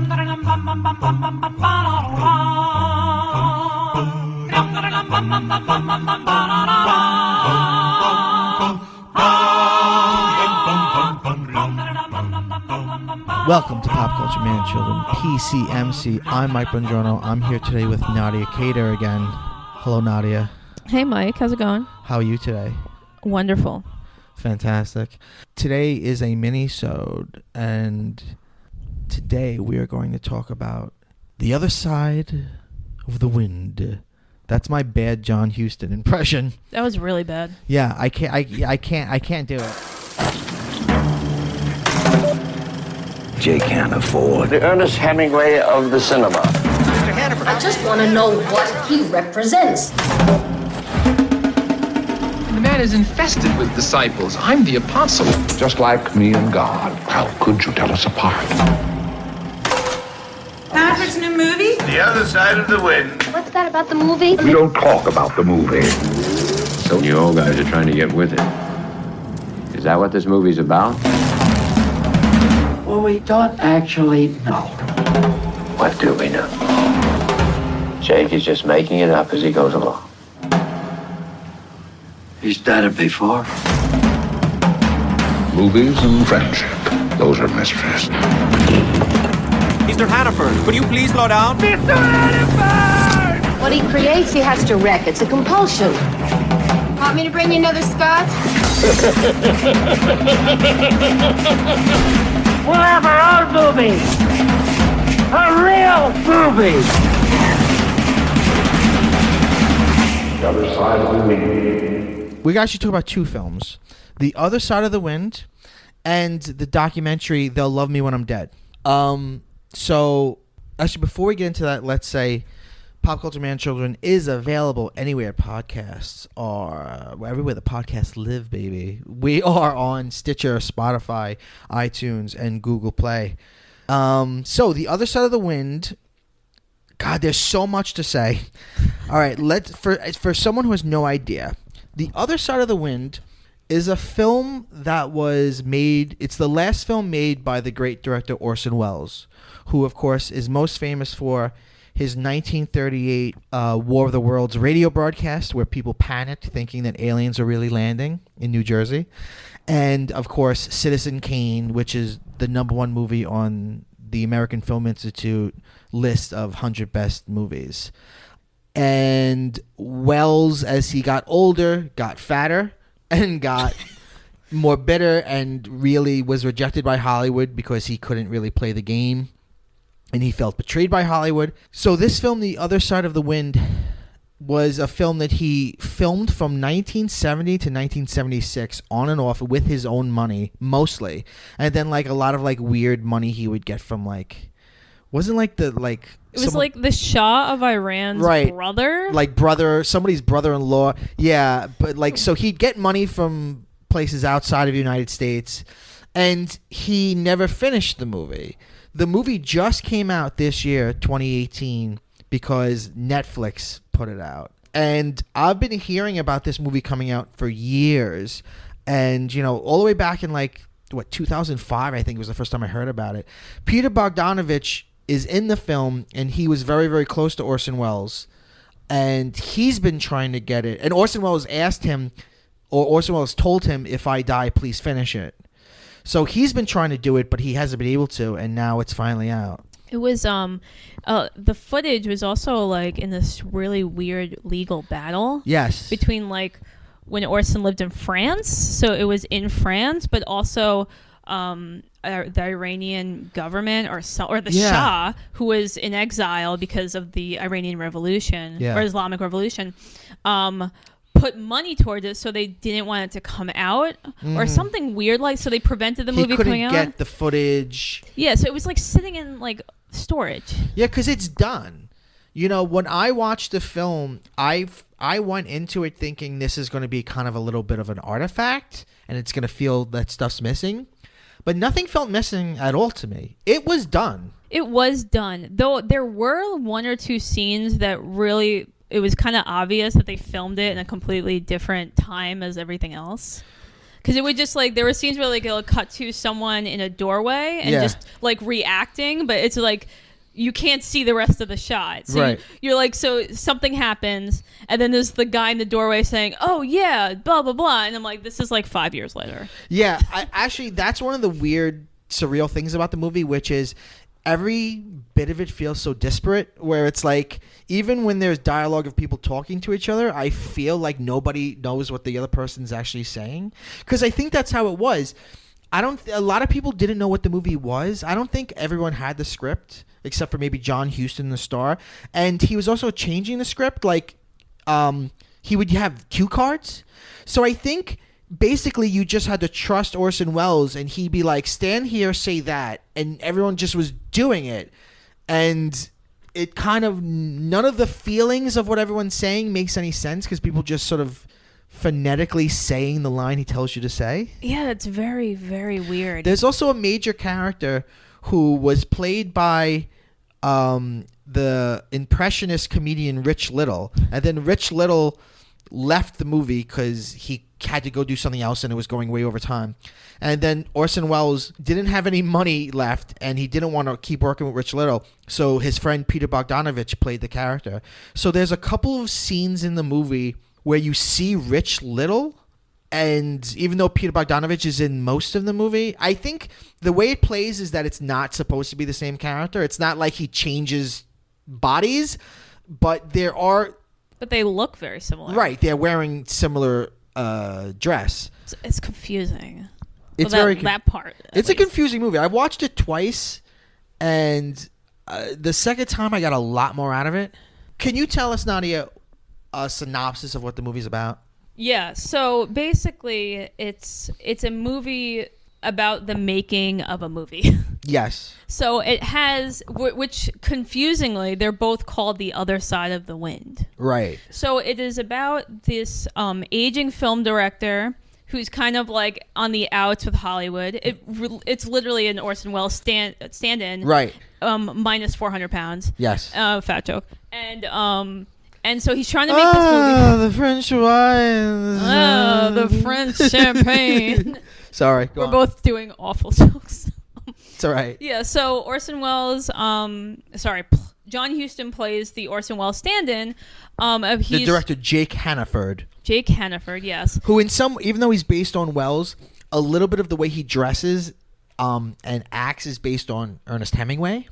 Welcome to Pop Culture Man Children, PCMC. I'm Mike Bongiorno. I'm here today with Nadia Kader again. Hello, Nadia. Hey, Mike. How's it going? How are you today? Wonderful. Fantastic. Today is a mini-sode, and today we are going to talk about The Other Side of the Wind. That's my bad John Huston impression. That was really bad. Yeah, I can't do it. Jay can't afford. The Ernest Hemingway of the cinema. Mr. Hannaford. I just want to know what he represents. The man is infested with disciples. I'm the apostle. Just like me and God. How could you tell us apart? Hannaford's new movie? The Other Side of the Wind. What's that about the movie? We don't talk about the movie. So you old guys are trying to get with it. Is that what this movie's about? Well, we don't actually know. What do we know? Jake is just making it up as he goes along. He's done it before. Movies and friendship. Those are mysteries. Mr. Hannaford, could you please slow down? Mr. Hannaford! What he creates, he has to wreck. It's a compulsion. Want me to bring you another scotch? We'll have our own movie. A real movie. The Other Side of the Wind. We actually talk about two films. The Other Side of the Wind and the documentary They'll Love Me When I'm Dead. So, actually, before we get into that, let's say Pop Culture Man Children is available anywhere podcasts are, everywhere the podcasts live, baby. We are on Stitcher, Spotify, iTunes, and Google Play. So, The Other Side of the Wind, God, there's so much to say. All right, for someone who has no idea, The Other Side of the Wind is a film that was made, it's the last film made by the great director Orson Welles, who, of course, is most famous for his 1938 War of the Worlds radio broadcast where people panicked thinking that aliens are really landing in New Jersey. And, of course, Citizen Kane, which is the #1 movie on the American Film Institute list of 100 best movies. And Welles, as he got older, got fatter and got more bitter and really was rejected by Hollywood because he couldn't really play the game. And he felt betrayed by Hollywood. So this film, The Other Side of the Wind, was a film that he filmed from 1970 to 1976 on and off with his own money, mostly. And then like a lot of like weird money he would get from like, wasn't like the like... It was like the Shah of Iran's brother? Like somebody's brother-in-law. Yeah, but like, so he'd get money from places outside of the United States. And he never finished the movie. The movie just came out this year, 2018, because Netflix put it out. And I've been hearing about this movie coming out for years. And, you know, all the way back in 2005, I think was the first time I heard about it. Peter Bogdanovich is in the film, and he was very, very close to Orson Welles. And he's been trying to get it. And Orson Welles asked him, or Orson Welles told him, if I die, please finish it. So he's been trying to do it, but he hasn't been able to, and now it's finally out. It was the footage was also like in this really weird legal battle. Yes. Between like when Orson lived in France, so it was in France, but also the Iranian government or the Shah, who was in exile because of the Iranian Revolution or Islamic Revolution. Put money towards it so they didn't want it to come out or something weird, like so they prevented the movie coming out. He couldn't get the footage. Yeah, so it was like sitting in like storage. Yeah, because it's done. You know, when I watched the film, I went into it thinking this is going to be kind of a little bit of an artifact and it's going to feel that stuff's missing. But nothing felt missing at all to me. It was done. It was done. Though there were one or two scenes that really... It was kind of obvious that they filmed it in a completely different time as everything else. Because it would just like, there were scenes where like it'll cut to someone in a doorway and just like reacting, but it's like you can't see the rest of the shot. So you're like, so something happens, and then there's the guy in the doorway saying, "Oh yeah, blah blah blah," and I'm like, this is like 5 years later. Yeah, actually, that's one of the weird, surreal things about the movie, which is every bit of it feels so disparate, where it's like, even when there's dialogue of people talking to each other, I feel like nobody knows what the other person's actually saying. Because I think that's how it was. A lot of people didn't know what the movie was. I don't think everyone had the script, except for maybe John Huston, the star. And he was also changing the script. Like, he would have cue cards. So I think basically you just had to trust Orson Welles, and he'd be like, stand here, say that, and everyone just was doing it. And it kind of, none of the feelings of what everyone's saying makes any sense, because people just sort of phonetically saying the line he tells you to say. Yeah, it's very, very weird. There's also a major character who was played by the impressionist comedian Rich Little, and then Rich Little left the movie because he had to go do something else and it was going way over time. And then Orson Welles didn't have any money left, and he didn't want to keep working with Rich Little, so his friend Peter Bogdanovich played the character. So there's a couple of scenes in the movie where you see Rich Little, and even though Peter Bogdanovich is in most of the movie, I think the way it plays is that it's not supposed to be the same character. It's not like he changes bodies, but But they look very similar. Right, they're wearing similar dress. It's confusing. It's that part. It's a confusing movie. I watched it twice, and the second time I got a lot more out of it. Can you tell us, Nadia, a synopsis of what the movie's about? Yeah. So basically, it's a movie about the making of a movie. Yes. So it has, which confusingly, they're both called The Other Side of the Wind. Right. So it is about this aging film director who's kind of like on the outs with Hollywood. It's literally an Orson Welles stand-in. Right. Minus 400 pounds. Yes. Fat joke. And so he's trying to make this movie. The French wine. The French champagne. Sorry. We're both doing awful jokes. It's all right. Yeah, so Orson Welles, John Huston plays the Orson Welles stand-in. The director, Jake Hannaford. Jake Hannaford, yes. Who even though he's based on Wells, a little bit of the way he dresses and acts is based on Ernest Hemingway.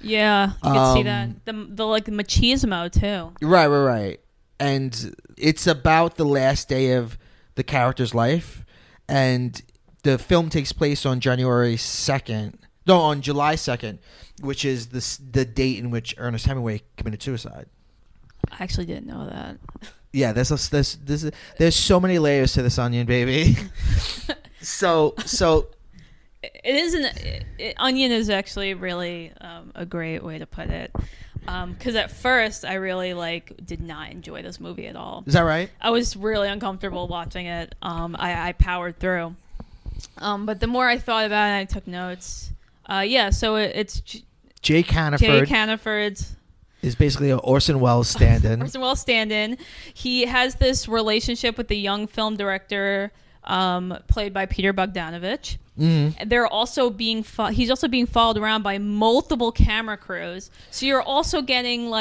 Yeah, you can see that. The like machismo, too. Right. And it's about the last day of the character's life, and the film takes place on July 2nd, which is the date in which Ernest Hemingway committed suicide. I actually didn't know that. Yeah, there's so many layers to this onion, baby. So it is onion is actually really a great way to put it. Because at first I really did not enjoy this movie at all. Is that right? I was really uncomfortable watching it. I powered through. But the more I thought about it, I took notes. So it's Jake Hannaford. Jake Hannaford is basically an Orson Welles stand-in. Orson Welles stand-in. He has this relationship with the young film director played by Peter Bogdanovich. Mm-hmm. They're also he's also being followed around by multiple camera crews. So you're also getting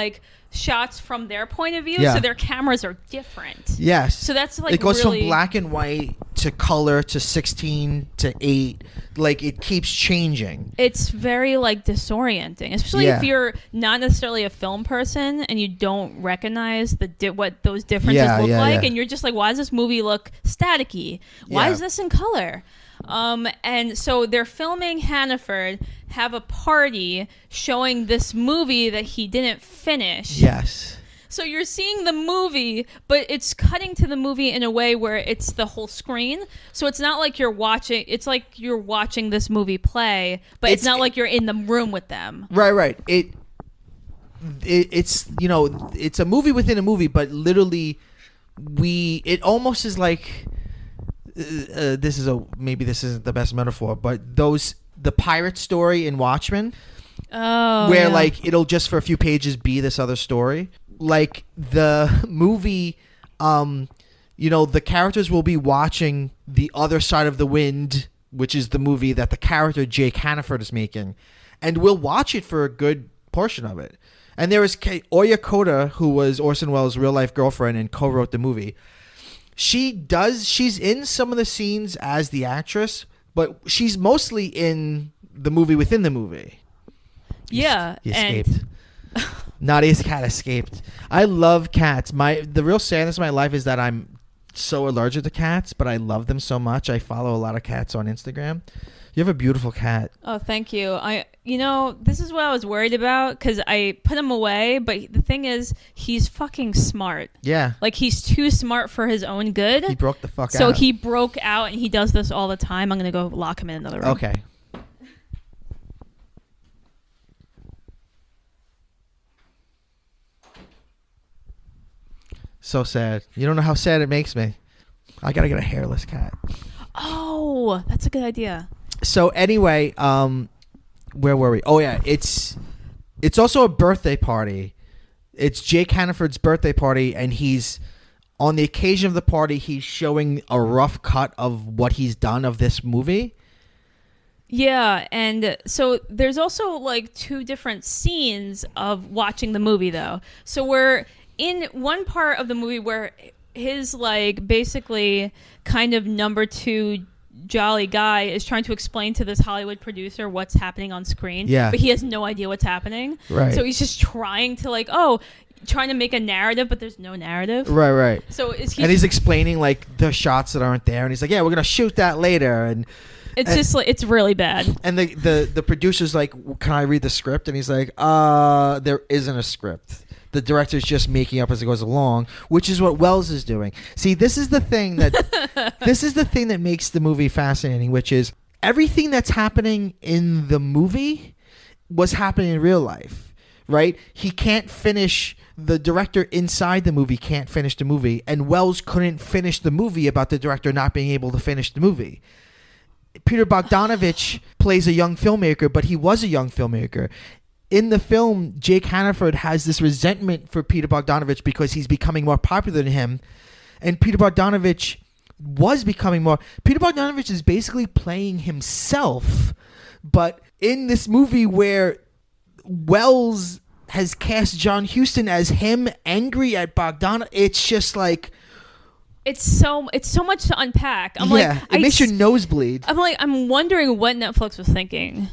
shots from their point of view. Yeah. So their cameras are different. Yes. So that's it goes from black and white to color to 16 to 8. It keeps changing. It's very disorienting, especially if you're not necessarily a film person and you don't recognize what those differences look like, and you're just like, why does this movie look staticky? Why is this in color? And so they're filming Hannaford have a party showing this movie that he didn't finish. Yes. So you're seeing the movie, but it's cutting to the movie in a way where it's the whole screen. So it's not like you're watching. It's like you're watching this movie play, but it's not like you're in the room with them. Right. It's it's a movie within a movie, but literally it almost is like maybe this isn't the best metaphor, but the pirate story in Watchmen, where it'll just for a few pages be this other story. The movie the characters will be watching The Other Side of the Wind, which is the movie that the character Jake Hannaford is making, and we'll watch it for a good portion of it. And there is Nadia Kader, who was Orson Welles' real-life girlfriend and co-wrote the movie. She's in some of the scenes as the actress, but she's mostly in the movie within the movie. Yeah. He escaped. Nadia's cat escaped. I love cats. The real sadness of my life is that I'm so allergic to cats, but I love them so much. I follow a lot of cats on Instagram. You have a beautiful cat. Oh, thank you. This is what I was worried about because I put him away, but the thing is, he's fucking smart. Yeah. Like, he's too smart for his own good. He broke the fuck out. So he broke out, and he does this all the time. I'm going to go lock him in another room. Okay. So sad. You don't know how sad it makes me. I gotta get a hairless cat. Oh, that's a good idea. So anyway, where were we? Oh yeah, it's also a birthday party. It's Jake Hannaford's birthday party, and he's on the occasion of the party. He's showing a rough cut of what he's done of this movie. Yeah, and so there's also like two different scenes of watching the movie, though. So we're in one part of the movie where his like basically kind of number two jolly guy is trying to explain to this Hollywood producer what's happening on screen. Yeah. But he has no idea what's happening. Right. So he's just trying to make a narrative, but there's no narrative. Right. So he's explaining like the shots that aren't there, and he's like, "Yeah, we're gonna shoot that later," and just like it's really bad. And the producer's like, "Can I read the script?" And he's like, there isn't a script. The director's just making up as it goes along," which is what Welles is doing. See, this is the thing that makes the movie fascinating, which is everything that's happening in the movie was happening in real life, right? He can't finish. The director inside the movie can't finish the movie, and Welles couldn't finish the movie about the director not being able to finish the movie. Peter Bogdanovich plays a young filmmaker, but he was a young filmmaker. In the film, Jake Hannaford has this resentment for Peter Bogdanovich because he's becoming more popular than him. And Peter Bogdanovich was becoming more... Peter Bogdanovich is basically playing himself, but in this movie where Welles has cast John Huston as him angry at Bogdanovich, it's just like... It's so much to unpack. It makes your nose bleed. I'm wondering what Netflix was thinking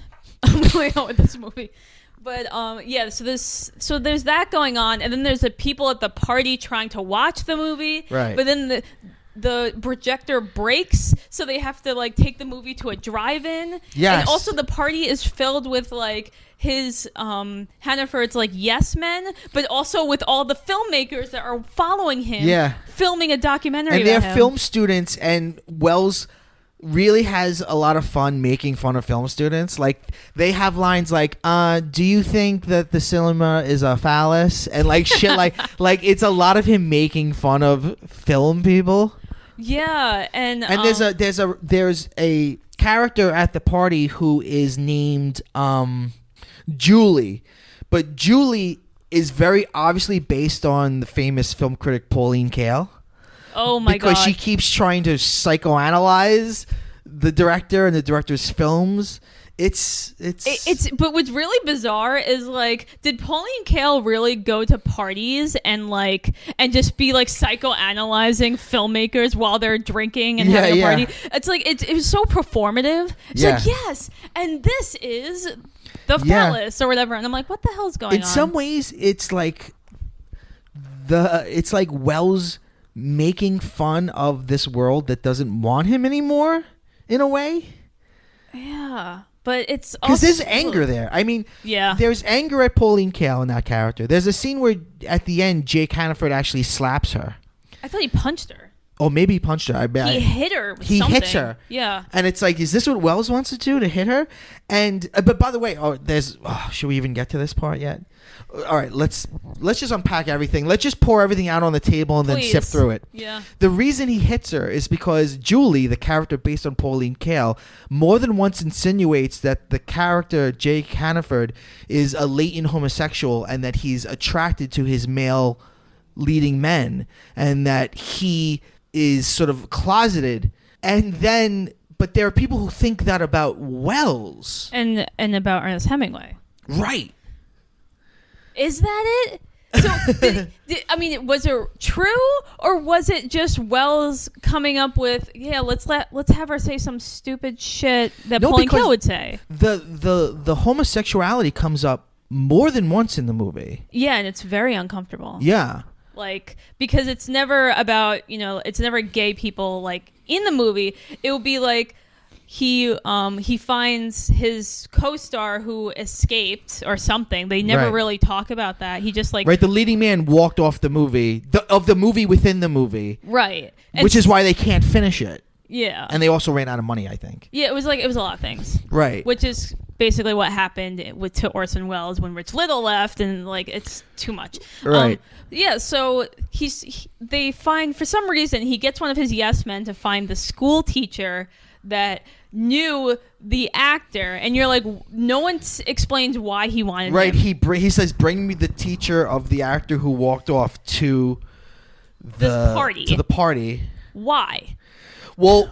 going on with this movie. But so there's that going on, and then there's the people at the party trying to watch the movie. Right. But then the projector breaks, so they have to like take the movie to a drive-in. Yes. And also the party is filled with like his Hannaford's like yes men, but also with all the filmmakers that are following him. Filming a documentary. And they're about him. film students, and Welles really has a lot of fun making fun of film students. Like, they have lines like, do you think that the cinema is a phallus? And like shit like it's a lot of him making fun of film people. Yeah, and there's a character at the party who is named Julie. But Julie is very obviously based on the famous film critic Pauline Kael. Oh my god! Because she keeps trying to psychoanalyze the director and the director's films. It's but what's really bizarre is like, did Pauline Kael really go to parties and just be like psychoanalyzing filmmakers while they're drinking and having a party? It's like it was so performative. She's like, yes, and this is the phallus or whatever, and I'm like, what the hell's going on? In some ways, it's like Welles making fun of this world that doesn't want him anymore, in a way. Yeah, but it's because there's anger there. I mean, there's anger at Pauline Kael in that character. There's a scene where at the end Jake Hannaford actually slaps her. I thought he punched her. Oh, maybe he punched her. He hit her with he something. hits her. Yeah. And it's like, is this what Welles wants to do, to hit her? And but by the way, should we even get to this part yet? All right, let's just unpack everything. Let's just pour everything out on the table and then sift through it. Yeah. The reason he hits her is because Julie, the character based on Pauline Kael, more than once insinuates that the character Jake Hannaford is a latent homosexual and that he's attracted to his male leading men, and that he is sort of closeted, and then but there are people who think that about Welles and about Ernest Hemingway. Right. Is that it? So, I mean, was it true, or was it just Welles coming up with, let's have her say some stupid shit that Pauline Kael would say? The homosexuality comes up more than once in the movie. Yeah, and it's very uncomfortable. Yeah. Like, because it's never about, it's never gay people, like, in the movie. It would be like, he finds his co-star who escaped or something. They never really talk about that. He just like the leading man walked off the movie of the movie within the movie, right? Which is why they can't finish it. Yeah, and they also ran out of money, I think. Yeah, it was a lot of things, right? Which is basically what happened to Orson Welles when Rich Little left, and like it's too much, right? Yeah, so they find, for some reason, he gets one of his yes men to find the school teacher that knew the actor, and you're like, no one explains why he wanted him. He says, bring me the teacher of the actor who walked off to the party. Why? Well,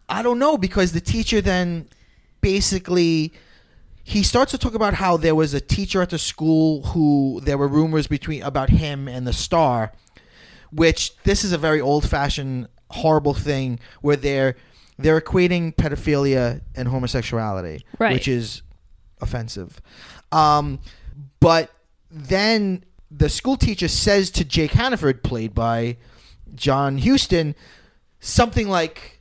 I don't know, because the teacher then basically he starts to talk about how there was a teacher at the school who there were rumors about him and the star, which this is a very old-fashioned horrible thing where they're equating pedophilia and homosexuality, which is offensive. But then the school teacher says to Jake Hannaford, played by John Huston, something like,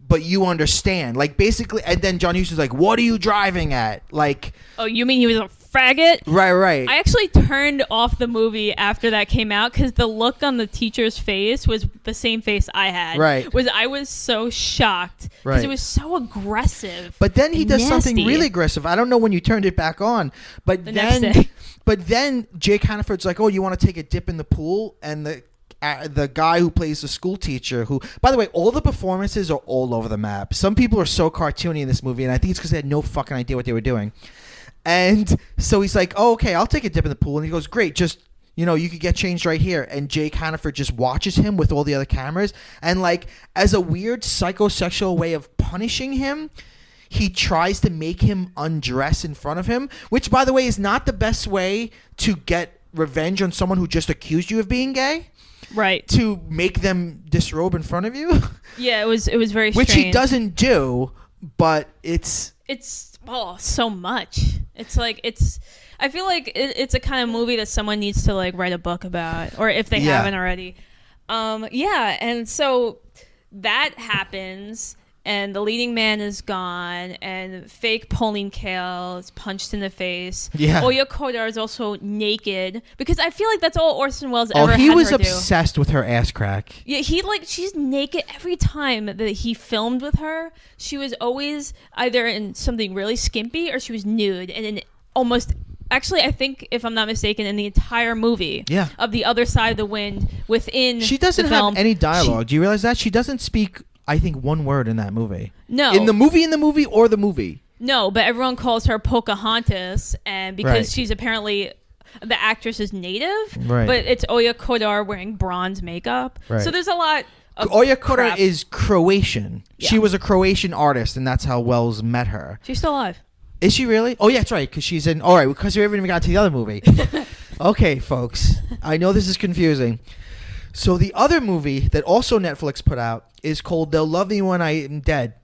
but you understand. Like, basically, and then John Huston's like, what are you driving at? Like, oh, you mean he was a faggot? Right. I actually turned off the movie after that came out because the look on the teacher's face was the same face I had. Right. I was so shocked because it was so aggressive. But then he does nasty. something really aggressive. I don't know when you turned it back on, but next day. But then Jake Hannaford's like, oh, you want to take a dip in the pool? And the guy who plays the school teacher, who, by the way, all the performances are all over the map. Some people are so cartoony in this movie, and I think it's because they had no fucking idea what they were doing. And so he's like, oh, okay, I'll take a dip in the pool. And he goes, great, just, you could get changed right here. And Jake Hannaford just watches him with all the other cameras. And like, as a weird psychosexual way of punishing him, he tries to make him undress in front of him, which, by the way, is not the best way to get revenge on someone who just accused you of being gay. Right. To make them disrobe in front of you. Yeah, it was very strange. Which he doesn't do, but it's so much. It's like, I feel like it's a kind of movie that someone needs to like write a book about, or if they haven't already. And so that happens, and the leading man is gone, and fake Pauline Kael is punched in the face. Yeah. Oya Kodar is also naked, because I feel like that's all Orson Welles ever had her do. Oh, he was obsessed with her ass crack. Yeah, she's naked every time that he filmed with her. She was always either in something really skimpy or she was nude, and in almost... Actually, I think, if I'm not mistaken, in the entire movie of The Other Side of the Wind, within she doesn't the film, have any dialogue. Do you realize that? She doesn't speak, I think, one word in that movie. No. In the movie or the movie? No, but everyone calls her Pocahontas, and because she's apparently... The actress is native, but it's Oya Kodar wearing bronze makeup. Right. So there's a lot of Oya crap. Kodar is Croatian. Yeah. She was a Croatian artist, and that's how Welles met her. She's still alive. Is she really? Oh, yeah, that's right, because she's in... All right, because we haven't even got to the other movie. Okay, folks. I know this is confusing. So the other movie that also Netflix put out is called They'll Love Me When I Am Dead.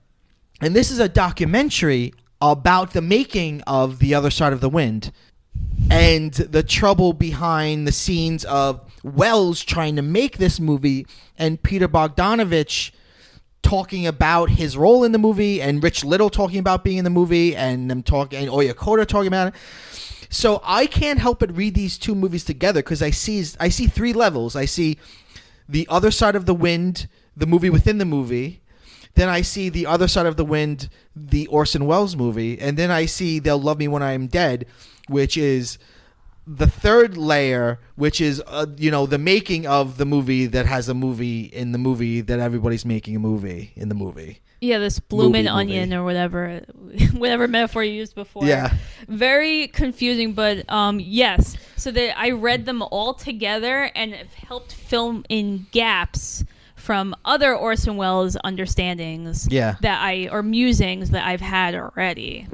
And this is a documentary about the making of The Other Side of the Wind and the trouble behind the scenes of Welles trying to make this movie and Peter Bogdanovich talking about his role in the movie, and Rich Little talking about being in the movie, and them talking, and Oya Kodar talking about it. So I can't help but read these two movies together because I see three levels. I see The Other Side of the Wind, the movie within the movie. Then I see The Other Side of the Wind, the Orson Welles movie, and then I see They'll Love Me When I Am Dead, which is the third layer, which is the making of the movie that has a movie in the movie that everybody's making a movie in the movie. Yeah, this bloomin' onion or whatever metaphor you used before. Yeah. Very confusing, but yes. So I read them all together and it helped fill in gaps from other Orson Welles understandings or musings that I've had already.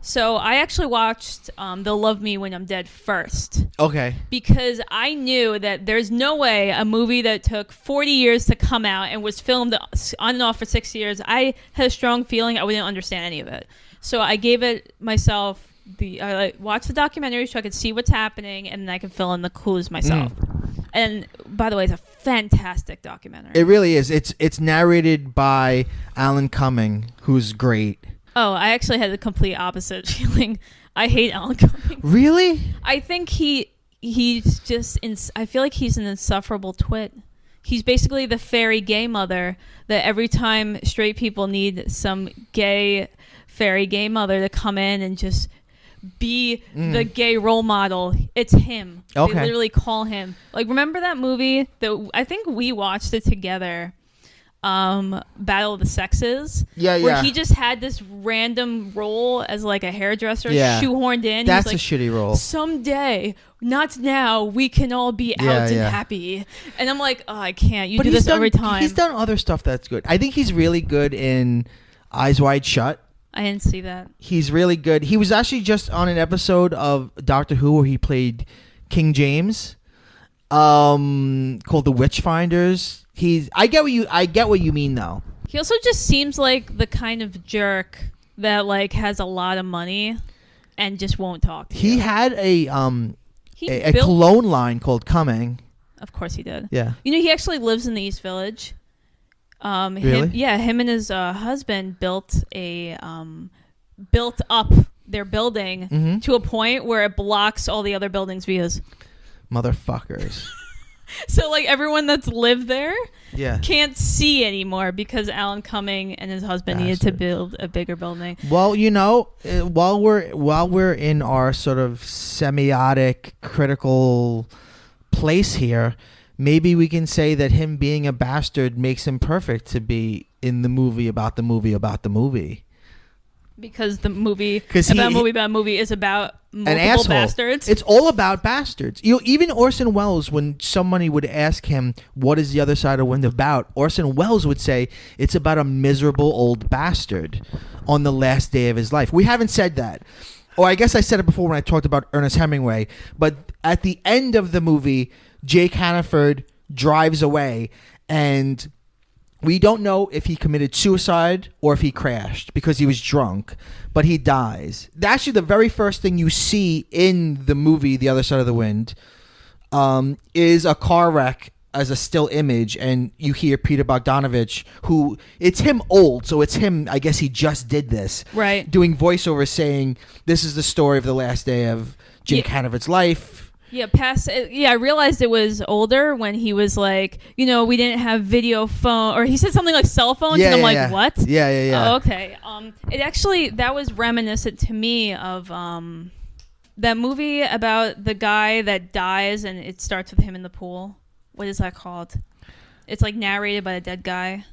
So I actually watched They'll Love Me When I'm Dead first. Okay. Because I knew that there's no way a movie that took 40 years to come out and was filmed on and off for 6 years, I had a strong feeling I wouldn't understand any of it. So I gave it myself I watched the documentary so I could see what's happening, and then I could fill in the clues myself. And by the way, it's a fantastic documentary. It really is. It's narrated by Alan Cumming, who's great. Oh, I actually had the complete opposite feeling. I hate Alan Cumming. Really? I think he's just I feel like he's an insufferable twit. He's basically the fairy gay mother that every time straight people need some gay fairy gay mother to come in and just be the gay role model, it's him. Okay. They literally call him. Like, remember that movie that I think we watched it together? Battle of the Sexes, where he just had this random role as like a hairdresser shoehorned in. That's like, a shitty role. Someday, not now, we can all be out and happy. And I'm like, oh, I can't. You do this every time. He's done other stuff that's good. I think he's really good in Eyes Wide Shut. I didn't see that. He's really good. He was actually just on an episode of Doctor Who where he played King James, called The Witchfinders. I get what you mean though. He also just seems like the kind of jerk that like has a lot of money and just won't talk to you. He had a cologne line called Coming. Of course he did. Yeah. You know, he actually lives in the East Village. Really? Him and his husband built up their building to a point where it blocks all the other buildings' views. Motherfuckers. So, like, everyone that's lived there Yeah. Can't see anymore because Alan Cumming and his husband needed to build a bigger building. Well, you know, while we're in our sort of semiotic critical place here, maybe we can say that him being a bastard makes him perfect to be in the movie about the movie about the movie. Because the movie about movie is about multiple bastards. It's all about bastards. You know, even Orson Welles, when somebody would ask him, what is The Other Side of the Wind about? Orson Welles would say, it's about a miserable old bastard on the last day of his life. We haven't said that. Or I guess I said it before when I talked about Ernest Hemingway. But at the end of the movie, Jake Hannaford drives away, and we don't know if he committed suicide or if he crashed because he was drunk, but he dies. Actually, the very first thing you see in the movie The Other Side of the Wind is a car wreck as a still image, and you hear Peter Bogdanovich, who, it's him old, so it's him, I guess he just did this, right? Doing voiceover saying, this is the story of the last day of Jake Hannaford's life. I realized it was older when he was like, you know, we didn't have video phone, or he said something like cell phones, and I'm like, what? Yeah. Oh, okay. It actually, that was reminiscent to me of that movie about the guy that dies and it starts with him in the pool. What is that called? It's like narrated by a dead guy.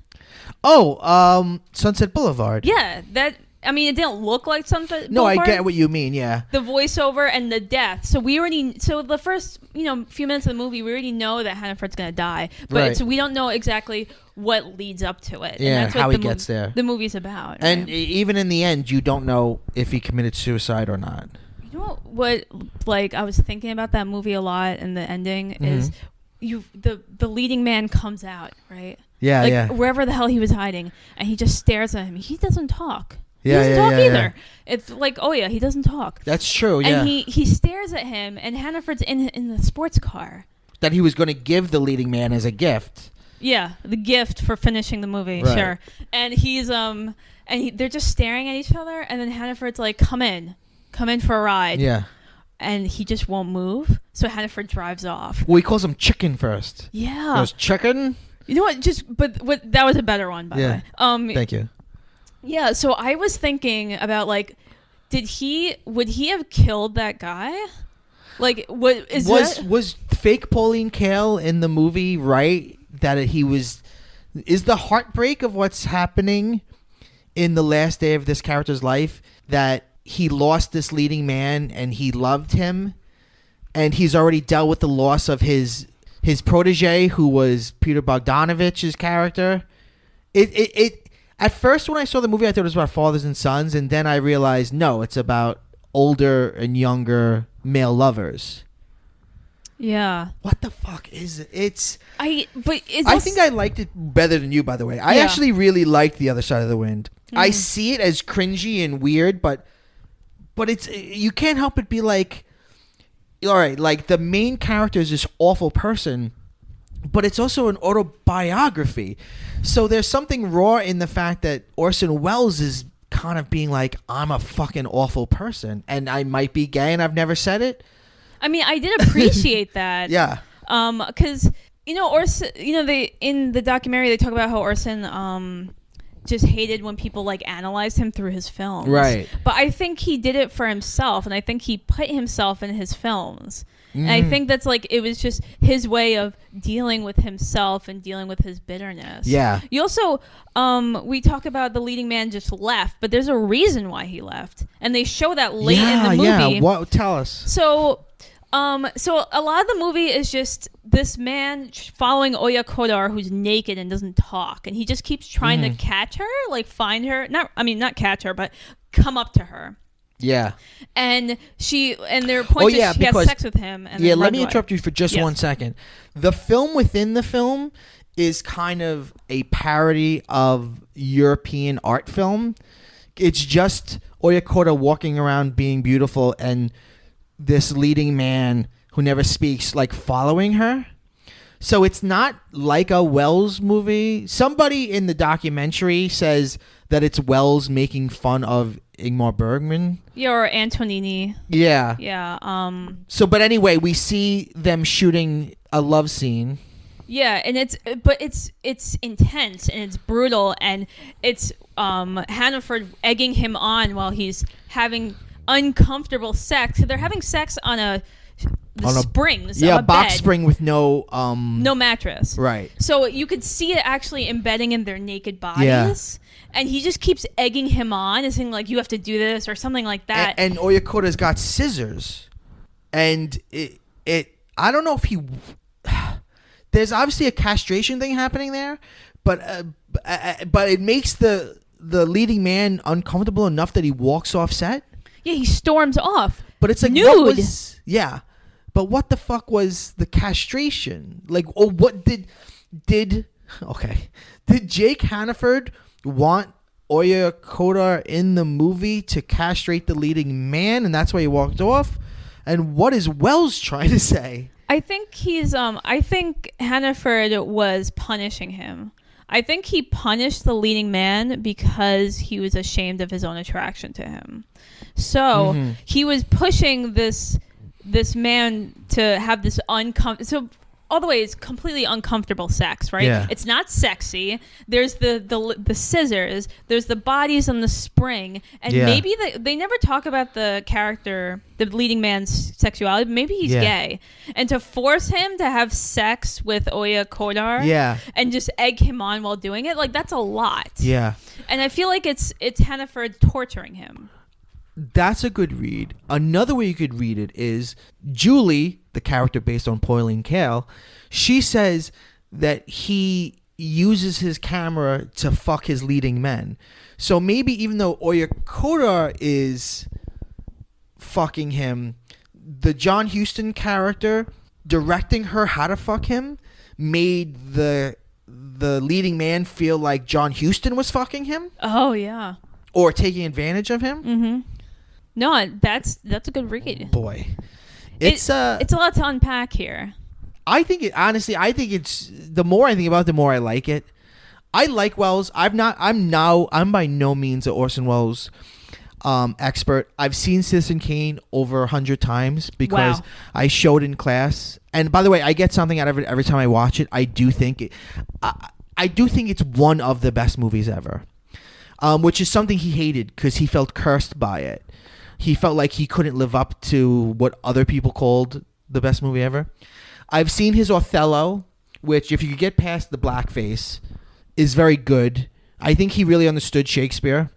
Oh, Sunset Boulevard. Yeah, that. I mean, it didn't look like Sunset Boulevard. No, I get what you mean, yeah. The voiceover and the death. So the first, few minutes of the movie, we already know that Hannaford's going to die. But so we don't know exactly what leads up to it. Yeah, and that's what how he gets there. The movie's about. And right? even in the end, you don't know if he committed suicide or not. You know what I was thinking about that movie a lot, and the ending is the leading man comes out, right? Yeah, wherever the hell he was hiding, and he just stares at him. He doesn't talk. He doesn't talk either. Yeah. It's like, oh yeah, he doesn't talk. That's true, yeah. And he stares at him, and Hannaford's in the sports car. That he was going to give the leading man as a gift. Yeah, the gift for finishing the movie, right. Sure. And he's they're just staring at each other, and then Hannaford's like, come in for a ride. Yeah. And he just won't move, so Hannaford drives off. Well, he calls him chicken first. Yeah. He goes, chicken? You know what? But that was a better one, by the way. Thank you. Yeah, so I was thinking about, like, would he have killed that guy? Like, was fake Pauline Kael in the movie right? That is the heartbreak of what's happening in the last day of this character's life, that he lost this leading man and he loved him, and he's already dealt with the loss of his his protege, who was Peter Bogdanovich's character. It at first when I saw the movie, I thought it was about fathers and sons, and then I realized no, it's about older and younger male lovers. Yeah. What the fuck is it? I I think I liked it better than you, by the way. I actually really liked The Other Side of the Wind. I see it as cringy and weird, but it's, you can't help but be like, all right, like the main character is this awful person, but it's also an autobiography. So there's something raw in the fact that Orson Welles is kind of being like, I'm a fucking awful person, and I might be gay, and I've never said it. I mean, I did appreciate that. Yeah. Because Orson, they in the documentary they talk about how Orson just hated when people like analyzed him through his films. Right. But I think he did it for himself, and I think he put himself in his films. And I think that's like, it was just his way of dealing with himself and dealing with his bitterness. Yeah. You also, we talk about the leading man just left, but there's a reason why he left. And they show that late in the movie. Yeah, what? Tell us. So a lot of the movie is just this man following Oya Kodar, who's naked and doesn't talk, and he just keeps trying to catch her, like find her. Not catch her, but come up to her. Yeah. And their point is she has sex with him. And then let me interrupt you for just 1 second. The film within the film is kind of a parody of European art film. It's just Oya Kodar walking around being beautiful and this leading man who never speaks, like, following her. So it's not like a Welles movie. Somebody in the documentary says that it's Welles making fun of Ingmar Bergman. Yeah, or Antonini. Yeah. Yeah. So, but anyway, we see them shooting a love scene. Yeah, and it's intense and it's brutal, and it's Hannaford egging him on while he's having uncomfortable sex. So they're having sex on springs. Yeah, of a box bed. spring with no mattress. Right. So you could see it actually embedding in their naked bodies. And he just keeps egging him on and saying, like, you have to do this or something like that. And Oya Kodar's got scissors. And it I don't know if he... There's obviously a castration thing happening there, but it makes the leading man uncomfortable enough that he walks off set. Yeah, he storms off. But it's like, nude. What was... Yeah. But what the fuck was the castration? Like, what did Jake Hannaford want Oya Kodar in the movie to castrate the leading man, and that's why he walked off? And what is Welles trying to say? I think I think Hannaford was punishing him. I think he punished the leading man because he was ashamed of his own attraction to him. So he was pushing this man to have this uncomfortable. So all the way, it's completely uncomfortable sex, right? Yeah. It's not sexy. There's the scissors. There's the bodies on the spring, and maybe they never talk about the character, the leading man's sexuality. Maybe he's gay, and to force him to have sex with Oya Kodar, and just egg him on while doing it, like, that's a lot. Yeah, and I feel like it's Hannaford torturing him. That's a good read. Another way you could read it is Julie, the character based on Pauline Kael, she says that he uses his camera to fuck his leading men. So maybe even though Oya Kodar is fucking him, the John Huston character directing her how to fuck him made the leading man feel like John Huston was fucking him. Oh, yeah. Or taking advantage of him. Mm-hmm. No, that's a good read. Boy, it's a lot to unpack here. I think it's the more I think about it, the more I like it. I like Welles. I'm by no means an Orson Welles expert. I've seen Citizen Kane over 100 times because I showed in class. And by the way, I get something out of it every time I watch it. I do think it's one of the best movies ever. Which is something he hated because he felt cursed by it. He felt like he couldn't live up to what other people called the best movie ever. I've seen his Othello, which, if you could get past the blackface, is very good. I think he really understood Shakespeare.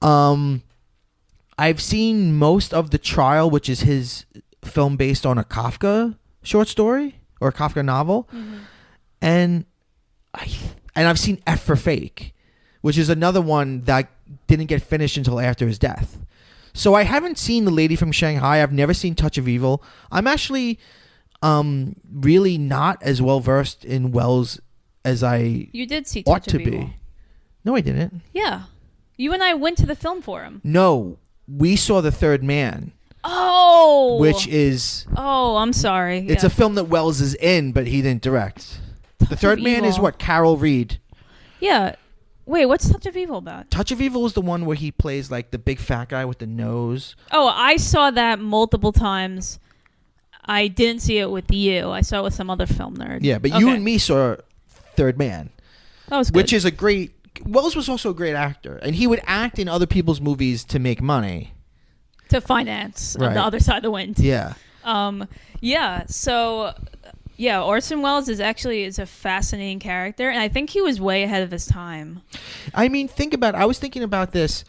I've seen most of The Trial, which is his film based on a Kafka short story, or a Kafka novel. And I've seen F for Fake, which is another one that didn't get finished until after his death. So I haven't seen The Lady from Shanghai. I've never seen Touch of Evil. I'm actually really not as well versed in Welles as I You did see ought Touch to of Evil. be. No, I didn't. Yeah. You and I went to the film forum. No, we saw The Third Man. Oh. Which is... Oh, I'm sorry. It's a film that Welles is in, but he didn't direct. The Third Man is what? Carol Reed. Yeah. Wait, what's Touch of Evil about? Touch of Evil is the one where he plays like the big fat guy with the nose. Oh, I saw that multiple times. I didn't see it with you. I saw it with some other film nerd. Yeah, but you and me saw Third Man. That was good. Which is a great... Welles was also a great actor. And he would act in other people's movies to make money. To finance on the other side of the wind. Yeah. Yeah, so... Yeah, Orson Welles is a fascinating character, and I think he was way ahead of his time. I mean, I was thinking about this.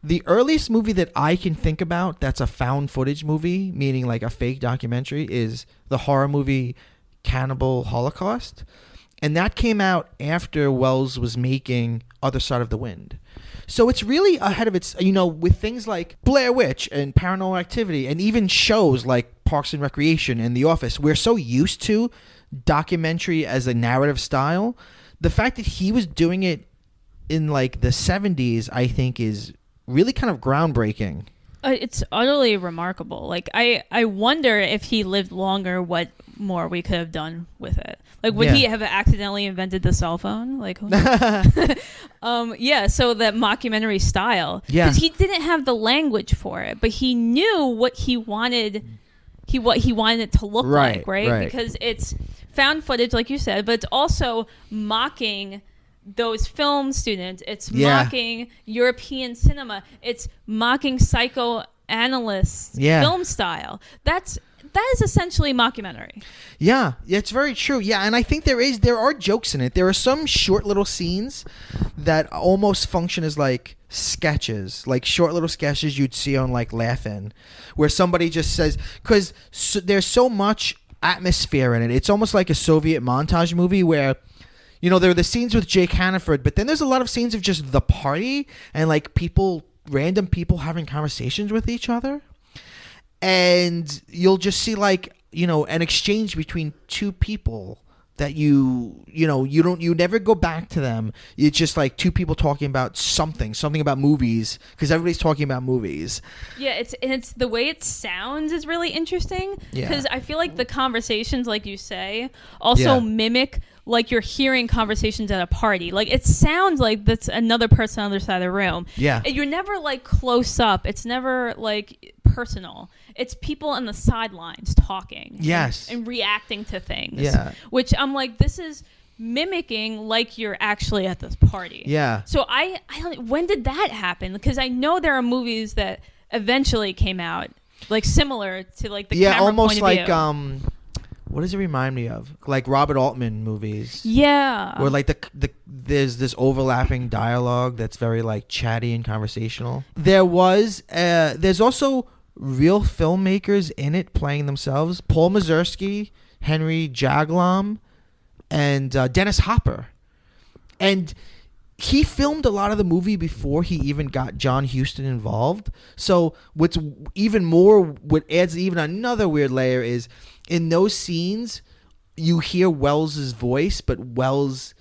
The earliest movie that I can think about that's a found footage movie, meaning like a fake documentary, is the horror movie Cannibal Holocaust. And that came out after Welles was making Other Side of the Wind. So it's really ahead of its, with things like Blair Witch and Paranormal Activity and even shows like Parks and Recreation and The Office. We're so used to documentary as a narrative style. The fact that he was doing it in like the 70s, I think, is really kind of groundbreaking. It's utterly remarkable. Like, I wonder if he lived longer, what more we could have done with it. Like, would he have accidentally invented the cell phone? Like, who knows? Yeah, so that mockumentary style. Yeah. Because he didn't have the language for it, but he knew what he wanted it to look like, right? Because it's found footage, like you said, but it's also mocking those film students. It's mocking European cinema. It's mocking psychoanalysts film style. That is essentially mockumentary. Yeah, it's very true. Yeah, and I think there are jokes in it. There are some short little scenes that almost function as like sketches, like short little sketches you'd see on like Laugh-In, where somebody just says, because there's so much atmosphere in it. It's almost like a Soviet montage movie where, there are the scenes with Jake Hannaford, but then there's a lot of scenes of just the party and like random people having conversations with each other. And you'll just see like, an exchange between two people that you never go back to them. It's just like two people talking about something about movies, because everybody's talking about movies. Yeah, it's the way it sounds is really interesting, because I feel like the conversations, like you say, also mimic like you're hearing conversations at a party. Like, it sounds like that's another person on the other side of the room. Yeah. You're never like close up. It's never like personal. It's people on the sidelines talking. Yes. And reacting to things. Yeah. Which I'm like, this is mimicking like you're actually at this party. Yeah. So I don't, when did that happen? Because I know there are movies that eventually came out like similar to like the camera almost point of like view. what does it remind me of? Like Robert Altman movies. Yeah. Where like there's this overlapping dialogue that's very like chatty and conversational. There's also real filmmakers in it playing themselves. Paul Mazursky, Henry Jaglom, and Dennis Hopper. And he filmed a lot of the movie before he even got John Huston involved. So what adds even another weird layer is in those scenes you hear Wells's voice, but Welles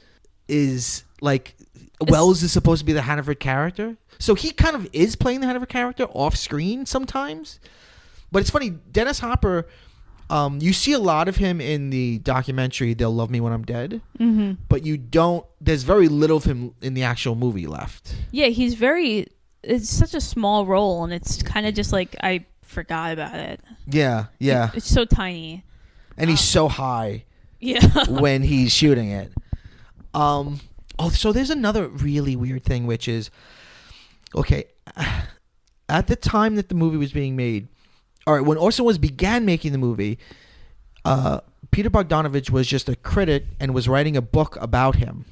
is supposed to be the Hannaford character. So he kind of is playing the Hannaford character off screen sometimes. But it's funny, Dennis Hopper, you see a lot of him in the documentary They'll Love Me When I'm Dead. Mm-hmm. But there's very little of him in the actual movie left. Yeah, it's such a small role, and it's kind of just like I forgot about it. Yeah. It's so tiny. And he's so high. Yeah. When he's shooting it. So there's another really weird thing, which is, okay, at the time that the movie was being made, all right, when Orson Welles began making the movie, Peter Bogdanovich was just a critic and was writing a book about him.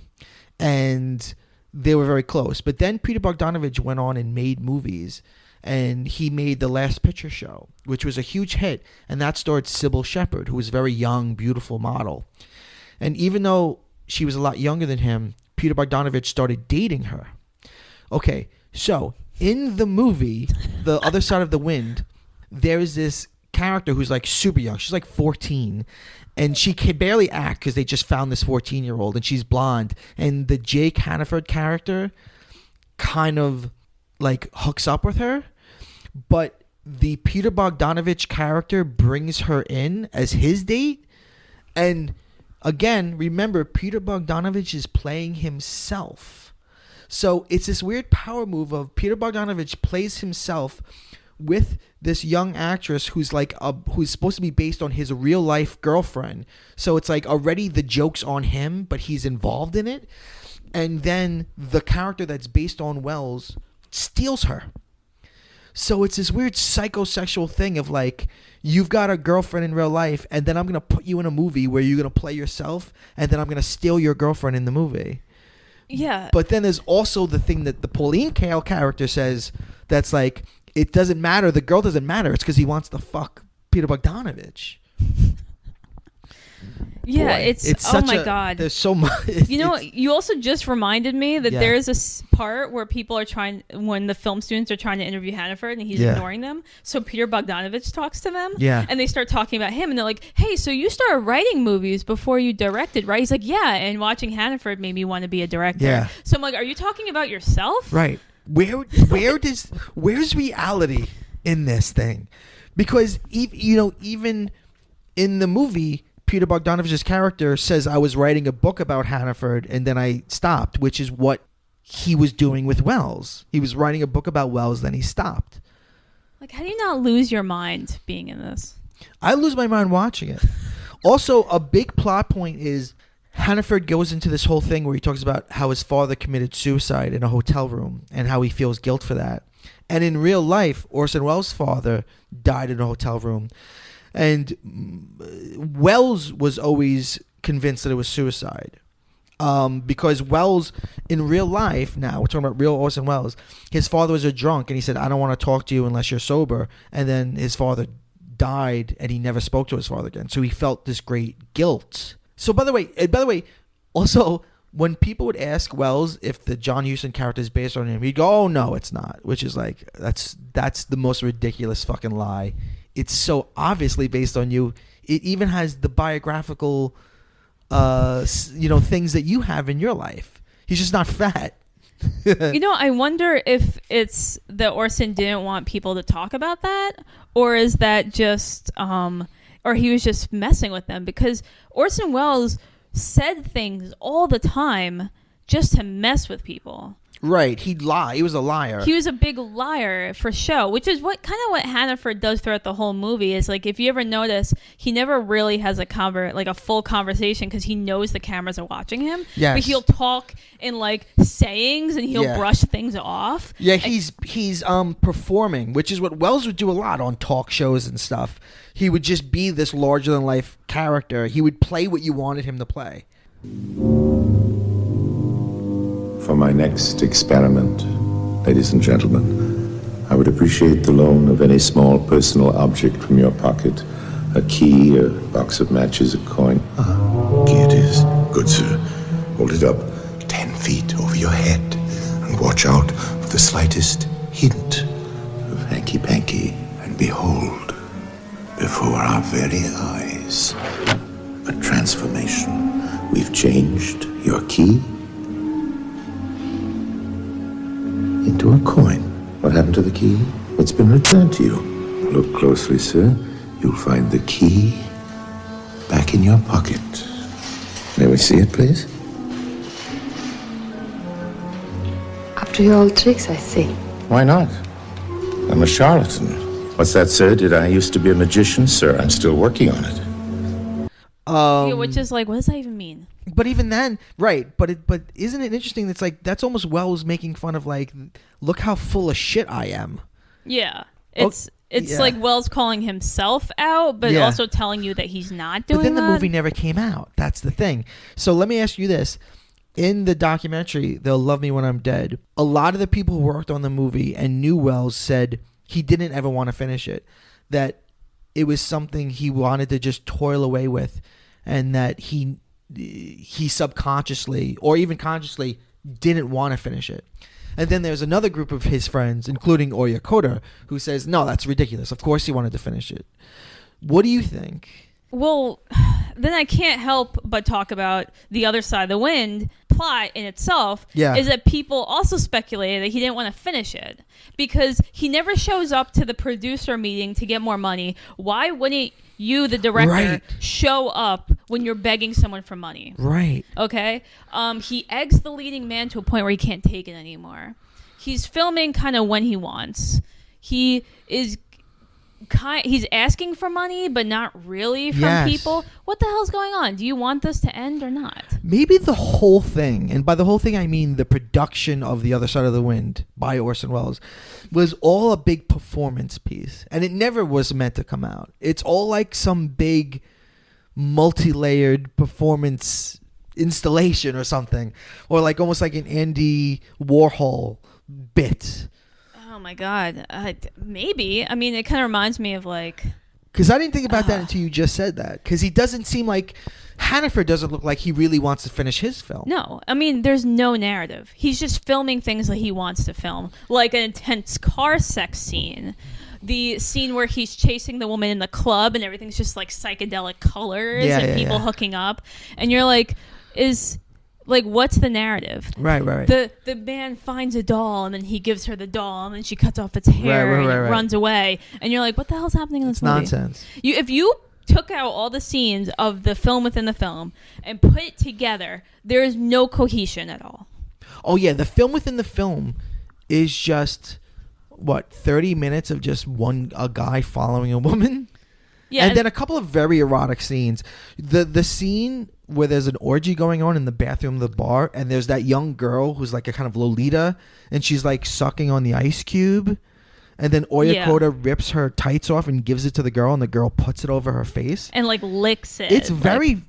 And they were very close. But then Peter Bogdanovich went on and made movies. and he made The Last Picture Show, which was a huge hit, and that starred Sybil Shepherd, who was a very young, beautiful model. And even though she was a lot younger than him, Peter Bogdanovich started dating her. Okay, so in the movie, The Other Side of the Wind, there's this character who's like super young. She's like 14, and she can barely act because they just found this 14-year-old, and she's blonde. And the Jake Hannaford character kind of like hooks up with her, but the Peter Bogdanovich character brings her in as his date. And again, remember, Peter Bogdanovich is playing himself. So it's this weird power move of Peter Bogdanovich plays himself with this young actress who's like who's supposed to be based on his real life girlfriend. So it's like already the joke's on him, but he's involved in it. And then the character that's based on Welles steals her. So it's this weird psychosexual thing of like, you've got a girlfriend in real life, and then I'm going to put you in a movie where you're going to play yourself, and then I'm going to steal your girlfriend in the movie. Yeah. But then there's also the thing that the Pauline Kael character says that's like, it doesn't matter. The girl doesn't matter. It's because he wants to fuck Peter Bogdanovich. Yeah, Boy, it's oh such my God. There's so much. You know, you also just reminded me that there's a part where people are trying, when the film students are trying to interview Hannaford and he's ignoring them. So Peter Bogdanovich talks to them. Yeah. And they start talking about him and they're like, hey, so you started writing movies before you directed, right? He's like, yeah. And watching Hannaford made me want to be a director. Yeah. So I'm like, are you talking about yourself? Right. Where's reality in this thing? Because even in the movie, Peter Bogdanovich's character says, I was writing a book about Hannaford and then I stopped, which is what he was doing with Welles. He was writing a book about Welles, then he stopped. Like, how do you not lose your mind being in this? I lose my mind watching it. Also, a big plot point is Hannaford goes into this whole thing where he talks about how his father committed suicide in a hotel room and how he feels guilt for that. And in real life, Orson Welles' father died in a hotel room. And Welles was always convinced that it was suicide. Because Welles, in real life now, we're talking about real Orson Welles, his father was a drunk and he said, I don't want to talk to you unless you're sober. And then his father died and he never spoke to his father again. So he felt this great guilt. So by the way, also, when people would ask Welles if the John Huston character is based on him, he'd go, oh, no, it's not. Which is like, that's the most ridiculous fucking lie. It's so obviously based on you. It even has the biographical, things that you have in your life. He's just not fat. I wonder if it's that Orson didn't want people to talk about that, or is that just, or he was just messing with them, because Orson Welles said things all the time just to mess with people. Right, he'd lie. He was a liar. He was a big liar for show, which is what Hannaford does throughout the whole movie. Is like, if you ever notice, he never really has a full conversation because he knows the cameras are watching him. Yes. But he'll talk in like sayings and he'll brush things off. Yeah, he's performing, which is what Welles would do a lot on talk shows and stuff. He would just be this larger than life character. He would play what you wanted him to play. For my next experiment, ladies and gentlemen, I would appreciate the loan of any small personal object from your pocket. A key, a box of matches, a coin. Key it is. Good, sir. Hold it up 10 feet over your head and watch out for the slightest hint of hanky-panky. And behold, before our very eyes, a transformation. We've changed your key into a coin. What happened to the key? It's been returned to you. Look closely, sir. You'll find the key back in your pocket. May we see it, please? After your old tricks, I see. Why not? I'm a charlatan. What's that, sir? Did I used to be a magician? Sir, I'm still working on it. Which is like, what does that even mean? But even then, right? But isn't it interesting? That's like, that's almost Welles making fun of like, look how full of shit I am. Yeah, it's like Welles calling himself out, but also telling you that he's not doing. But then that. the movie never came out. That's the thing. So let me ask you this: in the documentary, "They'll Love Me When I'm Dead," a lot of the people who worked on the movie and knew Welles said he didn't ever want to finish it. That it was something he wanted to just toil away with, and that he subconsciously or even consciously didn't want to finish it. And then there's another group of his friends, including Nadia Kader, who says, no, that's ridiculous. Of course he wanted to finish it. What do you think? Well, then I can't help but talk about The Other Side of the Wind plot in itself. Yeah. Is that people also speculated that he didn't want to finish it because he never shows up to the producer meeting to get more money. Why wouldn't you, the director, show up when you're begging someone for money? Right. Okay. He eggs the leading man to a point where he can't take it anymore. He's filming kind of when he wants. He is he's asking for money, but not really from people. What the hell's going on? Do you want this to end or not? Maybe the whole thing, and by the whole thing I mean the production of The Other Side of the Wind by Orson Welles, was all a big performance piece, and it never was meant to come out. It's all like some big multi-layered performance installation or something, or like almost like an Andy Warhol bit. Oh my God. Maybe. I mean, it kind of reminds me of like... Because I didn't think about that until you just said that. Because he doesn't seem like... Hannaford doesn't look like he really wants to finish his film. No. I mean, there's no narrative. He's just filming things that he wants to film. Like an intense car sex scene. The scene where he's chasing the woman in the club and everything's just like psychedelic colors and people hooking up. And you're like, what's the narrative? Right. The man finds a doll and then he gives her the doll and then she cuts off its hair and it runs away. And you're like, what the hell's happening in this movie? It's nonsense. If you took out all the scenes of the film within the film and put it together, there is no cohesion at all. Oh, yeah. The film within the film is just, 30 minutes of just a guy following a woman? Yeah. And then a couple of very erotic scenes. The scene where there's an orgy going on in the bathroom of the bar, and there's that young girl who's like a kind of Lolita, and she's like sucking on the ice cube, and then Nadia Kader rips her tights off and gives it to the girl, and the girl puts it over her face and like licks it. It's very,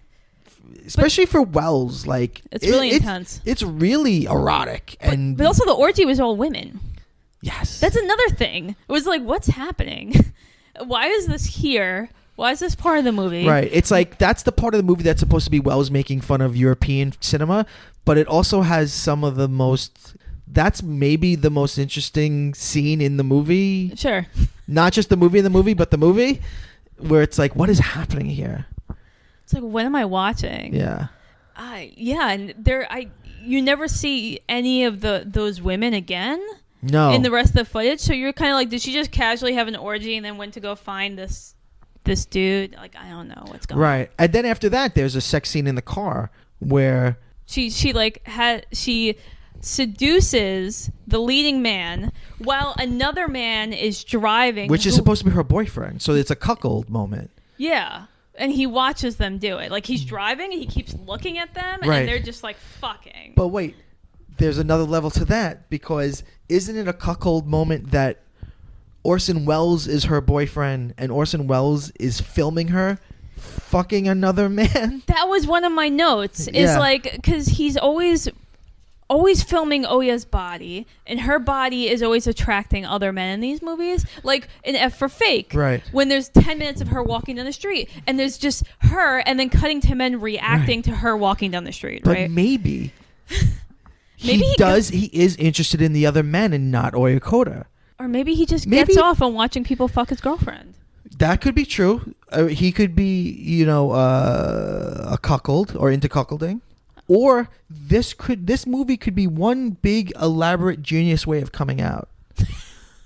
especially for Welles, like it's really intense. It's really erotic, but also the orgy was all women. Yes, that's another thing. It was like, what's happening? Why is this here? Why is this part of the movie? Right. It's like that's the part of the movie that's supposed to be Welles making fun of European cinema, but it also has some of the most... That's maybe the most interesting scene in the movie. Sure. Not just the movie in the movie, but the movie, where it's like, what is happening here? It's like, what am I watching? Yeah. And you never see any of those women again. No. In the rest of the footage, so you're kind of like, did she just casually have an orgy and then went to go find this dude? Like, I don't know what's going on. Right. And then after that, there's a sex scene in the car where she seduces the leading man while another man is driving, which is supposed to be her boyfriend. So it's a cuckold moment. Yeah. And he watches them do it. Like, he's driving and he keeps looking at them, and they're just like fucking. But wait, there's another level to that, because isn't it a cuckold moment that Orson Welles is her boyfriend and Orson Welles is filming her fucking another man? That was one of my notes. Is like, because he's always filming Oya's body, and her body is always attracting other men in these movies. Like in F for Fake, right? When there's 10 minutes of her walking down the street, and there's just her, and then cutting to men reacting to her walking down the street. But right? Maybe he is interested in the other men and not Nadia Kader. Or maybe he just gets off on watching people fuck his girlfriend. That could be true. He could be, a cuckold or into cuckolding. Or this movie could be one big elaborate genius way of coming out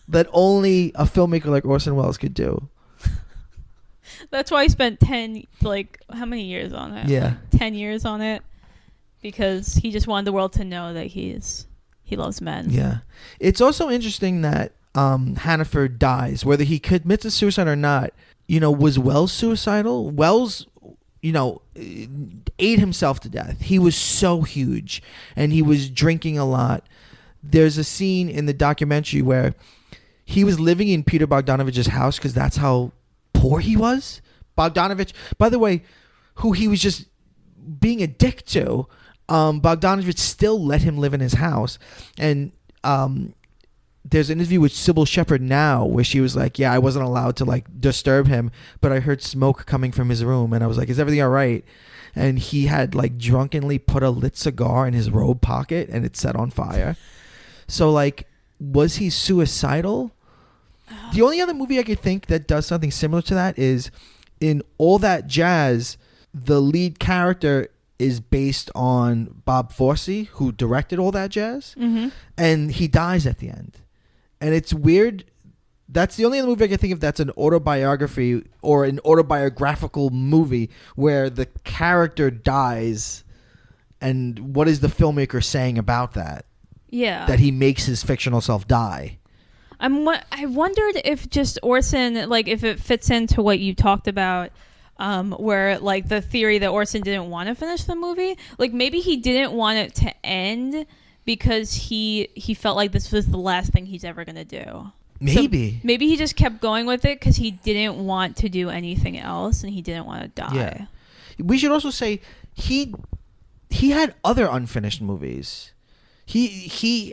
that only a filmmaker like Orson Welles could do. That's why he spent how many years on it? Yeah. 10 years on it. Because he just wanted the world to know that he loves men. Yeah. It's also interesting that Hannaford dies, whether he commits a suicide or not. Was Welles suicidal? Welles, ate himself to death. He was so huge, and he was drinking a lot. There's a scene in the documentary where he was living in Peter Bogdanovich's house because that's how poor he was. Bogdanovich, by the way, who he was just being a dick to, Bogdanovich still let him live in his house. And there's an interview with Sybil Shepherd now where she was like, yeah, I wasn't allowed to like disturb him, but I heard smoke coming from his room, and I was like, is everything all right? And he had like drunkenly put a lit cigar in his robe pocket and it set on fire. So like, was he suicidal? The only other movie I could think that does something similar to that is in All That Jazz, the lead character is based on Bob Fosse, who directed All That Jazz, and he dies at the end. And it's weird. That's the only other movie I can think of that's an autobiography or an autobiographical movie where the character dies, and what is the filmmaker saying about that? Yeah. That he makes his fictional self die. I wondered if just Orson, like, if it fits into what you talked about, where, like, the theory that Orson didn't want to finish the movie. Like, maybe he didn't want it to end because he felt like this was the last thing he's ever going to do. Maybe. So maybe he just kept going with it because he didn't want to do anything else and he didn't want to die. Yeah. We should also say he had other unfinished movies. There's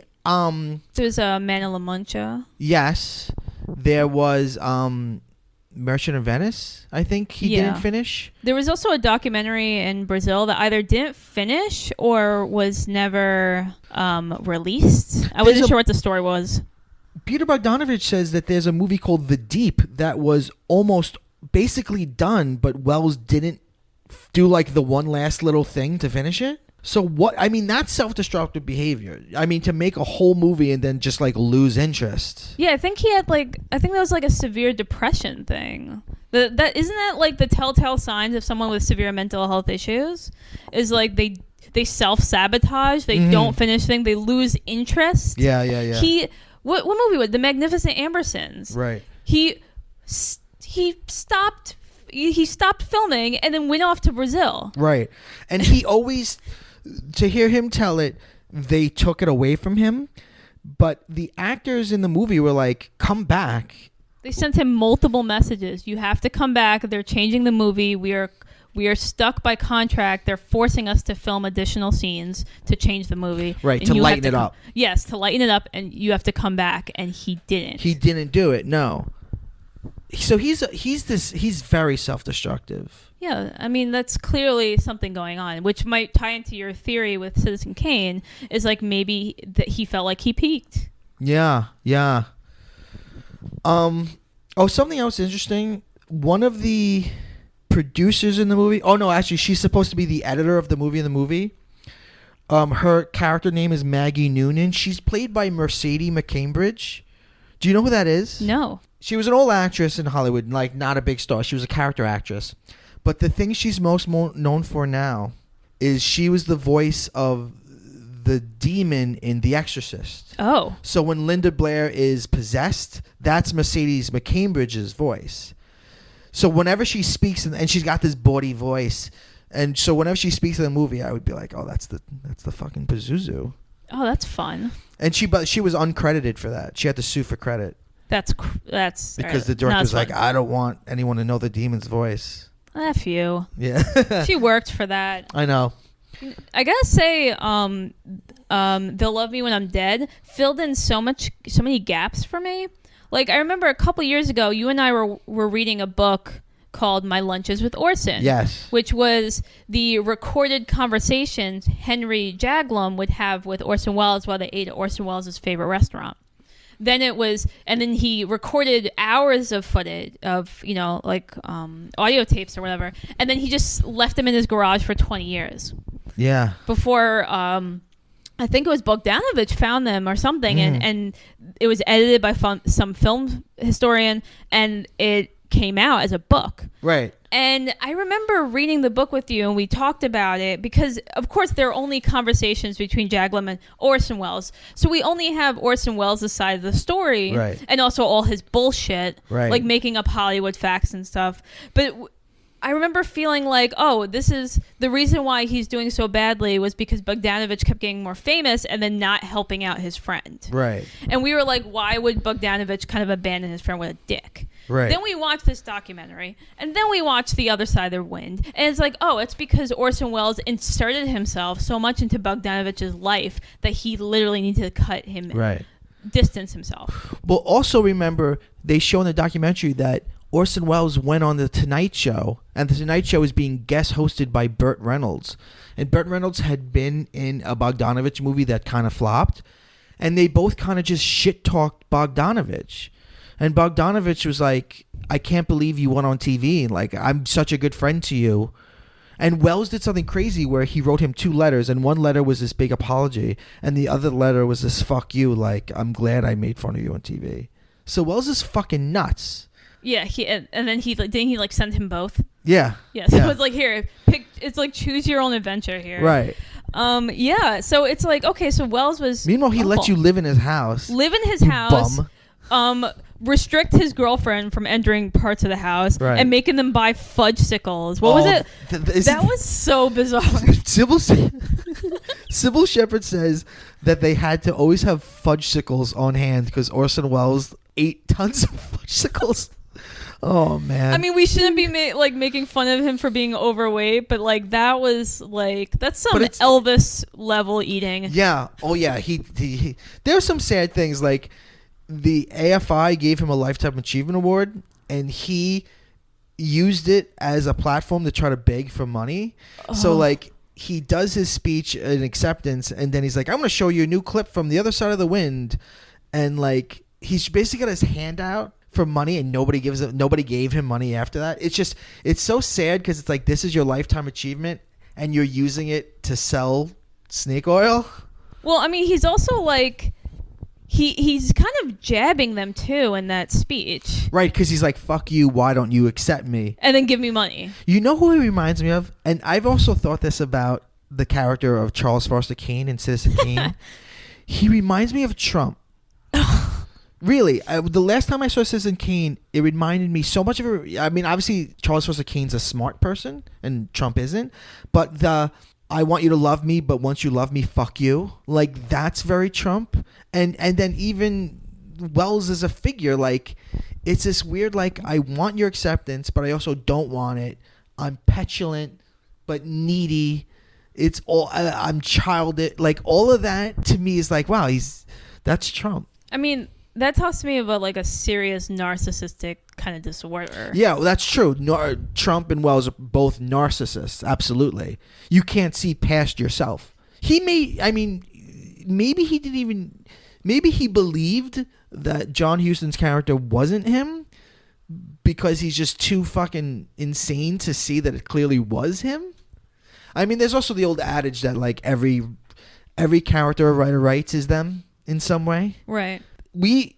a Man of La Mancha. Yes. There was Merchant of Venice, I think he didn't finish. There was also a documentary in Brazil that either didn't finish or was never released. I wasn't sure what the story was. Peter Bogdanovich says that there's a movie called The Deep that was almost basically done, but Wells didn't do like the one last little thing to finish it. So what? I mean, that's self-destructive behavior. I mean, to make a whole movie and then just like lose interest. Yeah, I think he had I think that was like a severe depression thing. That isn't that like the telltale signs of someone with severe mental health issues? Is like they self-sabotage, they don't finish things, they lose interest. Yeah. What movie was The Magnificent Ambersons? Right. He stopped filming and then went off to Brazil. Right. And he always, to hear him tell it, they took it away from him. But the actors in the movie were like, come back. They sent him multiple messages. You have to come back. They're changing the movie. We are stuck by contract. They're forcing us to film additional scenes to change the movie. Right, to lighten it up. Yes, to lighten it up, and you have to come back. And he didn't. He didn't do it, no. So he's very self-destructive. Yeah, I mean, that's clearly something going on, which might tie into your theory with Citizen Kane, is like maybe that he felt like he peaked. Yeah. Something else interesting. One of the producers in the movie, actually she's supposed to be the editor of the movie in the movie. Her character name is Maggie Noonan. She's played by Mercedes McCambridge. Do you know who that is? No. She was an old actress in Hollywood, like not a big star. She was a character actress. But the thing she's most known for now is she was the voice of the demon in The Exorcist. Oh. So when Linda Blair is possessed, that's Mercedes McCambridge's voice. So whenever she speaks, and she's got this bawdy voice, and so whenever she speaks in the movie, I would be like, oh, that's the fucking Pazuzu. Oh, that's fun. And she was uncredited for that. She had to sue for credit. That's because the director's like, I don't want anyone to know the demon's voice. F you. Yeah. She worked for that. I know. I gotta say, They'll Love Me When I'm Dead filled in so many gaps for me. Like, I remember a couple years ago, you and I were reading a book called My Lunches with Orson. Yes. Which was the recorded conversations Henry Jaglom would have with Orson Welles while they ate at Orson Welles' favorite restaurant. Then he recorded hours of footage of, audio tapes or whatever. And then he just left them in his garage for 20 years. Yeah. Before, I think it was Bogdanovich found them or something. And it was edited by some film historian, and it came out as a book. Right. And I remember reading the book with you, and we talked about it because, of course, there are only conversations between Jaglom and Orson Welles. So we only have Orson Welles' side of the story, right, and also all his bullshit, right, like making up Hollywood facts and stuff. But I remember feeling like, oh, this is the reason why he's doing so badly was because Bogdanovich kept getting more famous and then not helping out his friend. Right. And we were like, why would Bogdanovich kind of abandon his friend with a dick? Right. Then we watched this documentary, and then we watched The Other Side of the Wind, and it's like, oh, it's because Orson Welles inserted himself so much into Bogdanovich's life that he literally needed to cut him. Right. distance himself. Well, also remember, they show in the documentary that Orson Welles went on The Tonight Show, and The Tonight Show is being guest hosted by Burt Reynolds. And Burt Reynolds had been in a Bogdanovich movie that kind of flopped, and they both kind of just shit-talked Bogdanovich. And Bogdanovich was like, I can't believe you went on TV. Like, I'm such a good friend to you. And Welles did something crazy where he wrote him 2 letters, and one letter was this big apology, and the other letter was this fuck you, like, I'm glad I made fun of you on TV. So Welles is fucking nuts. Yeah, and then didn't he like send him both? Yeah. Yeah, so it's like, here, pick. It's like choose your own adventure here. Right. Yeah, so it's like, okay, so Welles was... Meanwhile, he let you live in his house. Live in his house. Bum. Restrict his girlfriend from entering parts of the house, right, and making them buy fudgesicles. What was it? That was so bizarre. Sybil Shepherd says that they had to always have fudgesicles on hand because Orson Welles ate tons of fudgesicles. Oh man! I mean, we shouldn't be making fun of him for being overweight, but like that's some Elvis level eating. Yeah. Oh yeah. He there's some sad things like. The AFI gave him a Lifetime Achievement Award, and he used it as a platform to try to beg for money. So, like, he does his speech in acceptance, and then he's like, I'm going to show you a new clip from The Other Side of the Wind. And, like, he's basically got his hand out for money, and nobody gave him money after that. It's so sad because it's like, this is your Lifetime Achievement, and you're using it to sell snake oil. Well, I mean, he's also, like... He's kind of jabbing them too in that speech. Right, because he's like, fuck you, why don't you accept me? And then give me money. You know who he reminds me of? And I've also thought this about the character of Charles Foster Kane in Citizen Kane. He reminds me of Trump. Really, the last time I saw Citizen Kane, it reminded me so much of it. I mean, obviously, Charles Foster Kane's a smart person, and Trump isn't. But I want you to love me, but once you love me, fuck you. Like, that's very Trump. And then even Welles as a figure, like, it's this weird, like, I want your acceptance, but I also don't want it. I'm petulant, but needy. It's all, I'm childish. Like, all of that to me is like, wow, that's Trump. I mean, that talks to me about, like, a serious narcissistic kind of disorder. Yeah, well, that's true. Trump and Welles are both narcissists. Absolutely. You can't see past yourself. Maybe he believed that John Huston's character wasn't him because he's just too fucking insane to see that it clearly was him. I mean, there's also the old adage that, like, every character a writer writes is them in some way. Right. We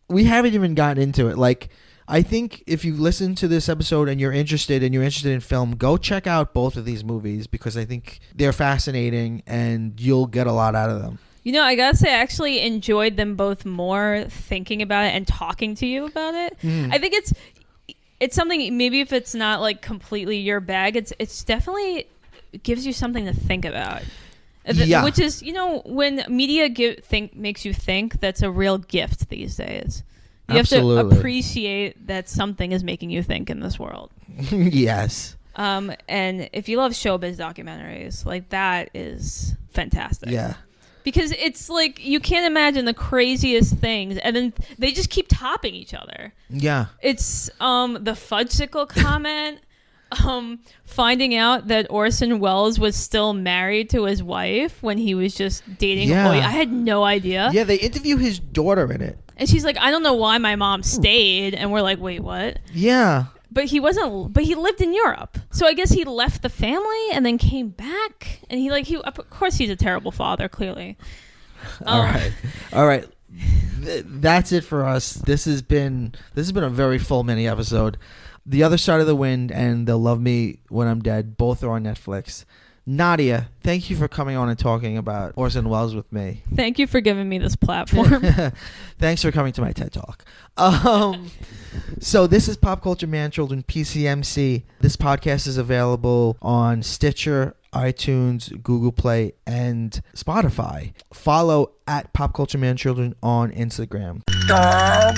haven't even gotten into it. Like, I think if you listen to this episode and you're interested in film, go check out both of these movies because I think they're fascinating and you'll get a lot out of them. You know, I gotta say, I actually enjoyed them both more thinking about it and talking to you about it. I think it's something, maybe if it's not like completely your bag, it's definitely gives you something to think about. Yeah. Which is, you know, when media makes you think, that's a real gift these days. You Absolutely. have to appreciate that something is making you think in this world. Yes. And if you love showbiz documentaries, like, that is fantastic. Yeah. Because it's like, you can't imagine the craziest things, and then they just keep topping each other. Yeah. It's the fudgesicle comment, finding out that Orson Welles was still married to his wife when he was just dating Hoyt. I had no idea. Yeah, they interview his daughter in it. And she's like, I don't know why my mom stayed. And we're like, wait, what? Yeah. But he lived in Europe. So I guess he left the family and then came back. And he of course he's a terrible father, clearly. All right. That's it for us. This has been a very full mini episode. The Other Side of the Wind and They'll Love Me When I'm Dead, both are on Netflix. Nadia, thank you for coming on and talking about Orson Welles with me. Thank you for giving me this platform. Thanks for coming to my TED Talk. So this is Pop Culture Man Children, PCMC. This podcast is available on Stitcher, iTunes, Google Play, and Spotify. Follow at Pop Culture Man Children on Instagram. Bye-bye.